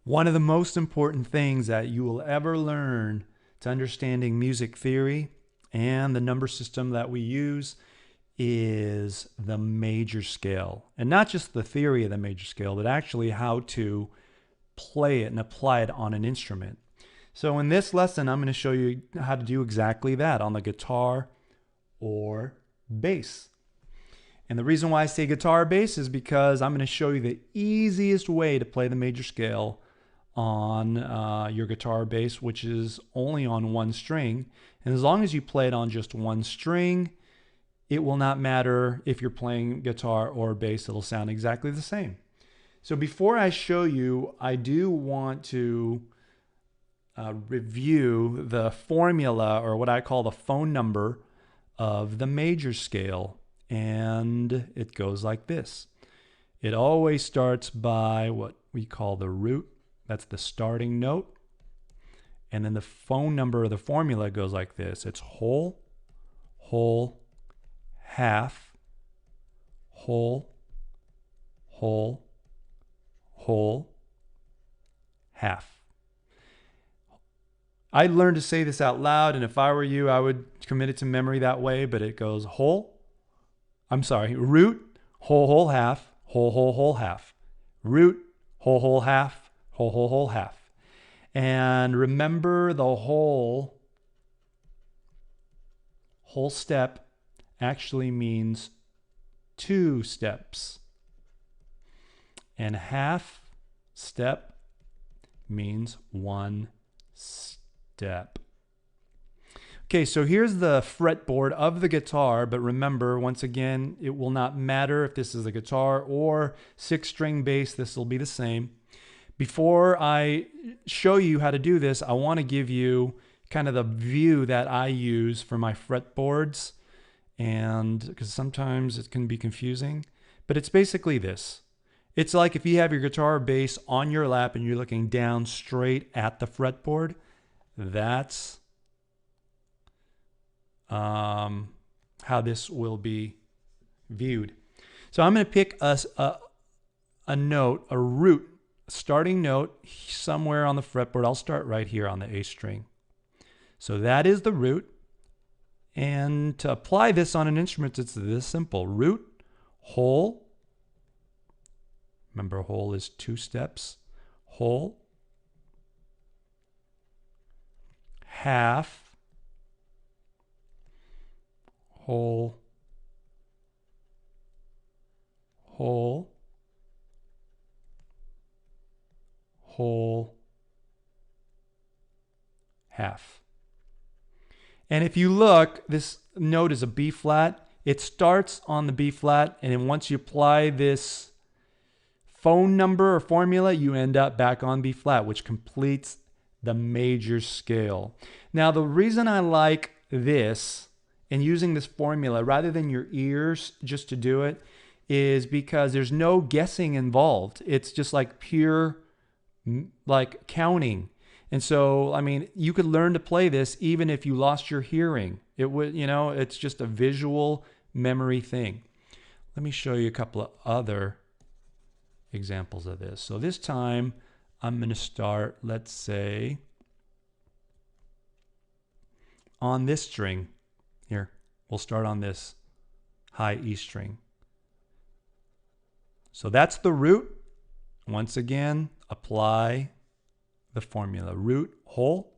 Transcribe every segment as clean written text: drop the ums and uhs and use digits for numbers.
One of the most important things that you will ever learn to understanding music theory and the number system that we use is the major scale. And not just the theory of the major scale, but actually how to play it and apply it on an instrument. So in this lesson, I'm going to show you how to do exactly that on the guitar or bass. And the reason why I say guitar or bass is because I'm going to show you the easiest way to play the major scale on your guitar or bass, which is only on one string. And as long as you play it on just one string, it will not matter if you're playing guitar or bass, it'll sound exactly the same. So before I show you, I do want to review the formula, or what I call the phone number of the major scale. And it goes like this. It always starts by what we call the root. That's the starting note. And then the phone number of the formula goes like this. It's whole, whole, half, whole, whole, whole, half. I learned to say this out loud, and if I were you, I would commit it to memory that way, but it goes root, whole, whole, half, whole, whole, whole, half. Root, whole, whole, half, whole, whole, whole, half. And remember, the whole step actually means 2 steps. And half step means 1 step. Okay, so here's the fretboard of the guitar, but remember, once again, it will not matter if this is a guitar or 6-string bass, this will be the same. Before I show you how to do this, I want to give you kind of the view that I use for my fretboards, and because sometimes it can be confusing, but it's basically this. It's like if you have your guitar or bass on your lap and you're looking down straight at the fretboard, that's how this will be viewed. So I'm going to pick a note, a root, starting note somewhere on the fretboard. I'll start right here on the A string. So that is the root. And to apply this on an instrument, it's this simple. Root, whole. Remember, whole is 2 steps. Whole, half, whole, whole, whole, half. And if you look, this note is a B flat. It starts on the B flat, and then once you apply this phone number or formula, you end up back on B flat, which completes the major scale. Now, the reason I like this and using this formula rather than your ears just to do it is because there's no guessing involved. It's just like pure like counting. And so, I mean, you could learn to play this even if you lost your hearing. It would, you know, it's just a visual memory thing. Let me show you a couple of other examples of this. So this time I'm going to start, let's say, on this string. Here, we'll start on this high E string. So that's the root. Once again, apply the formula. Root, whole,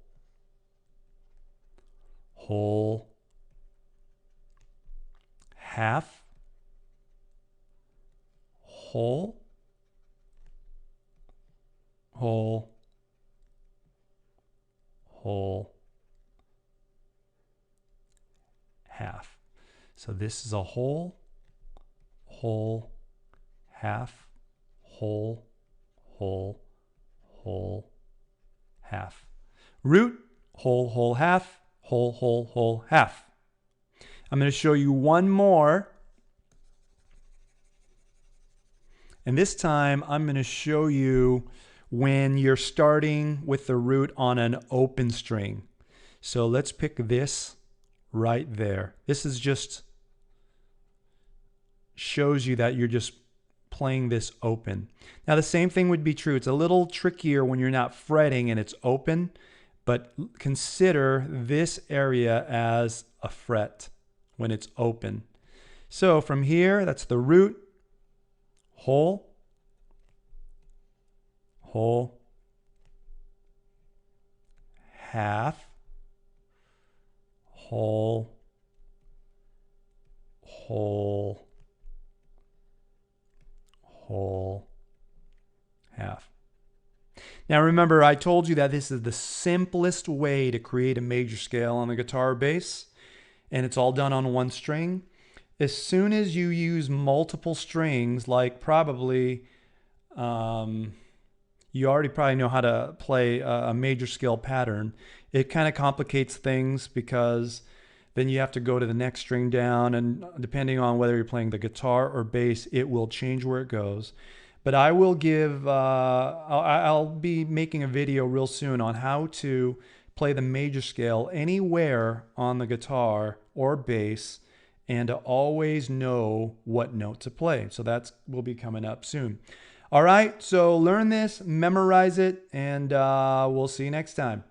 whole, half, whole, whole, whole, half. So this is a whole, whole, half, whole, whole, whole, half. Root, whole, whole, half, whole, whole, whole, half. I'm going to show you one more. And this time I'm going to show you when you're starting with the root on an open string. So let's pick this right there. This is just shows you that you're just playing this open. Now the same thing would be true. It's a little trickier when you're not fretting and it's open, but consider this area as a fret when it's open. So from here, that's the root, whole, whole, half, whole, whole, whole, half. Now remember, I told you that this is the simplest way to create a major scale on the guitar or bass, and it's all done on one string. As soon as you use multiple strings, like probably, you already probably know how to play a major scale pattern, it kind of complicates things because then you have to go to the next string down, and depending on whether you're playing the guitar or bass, it will change where it goes. But I will give, I'll be making a video real soon on how to play the major scale anywhere on the guitar or bass, and to always know what note to play. So that will be coming up soon. All right, so learn this, memorize it, and we'll see you next time.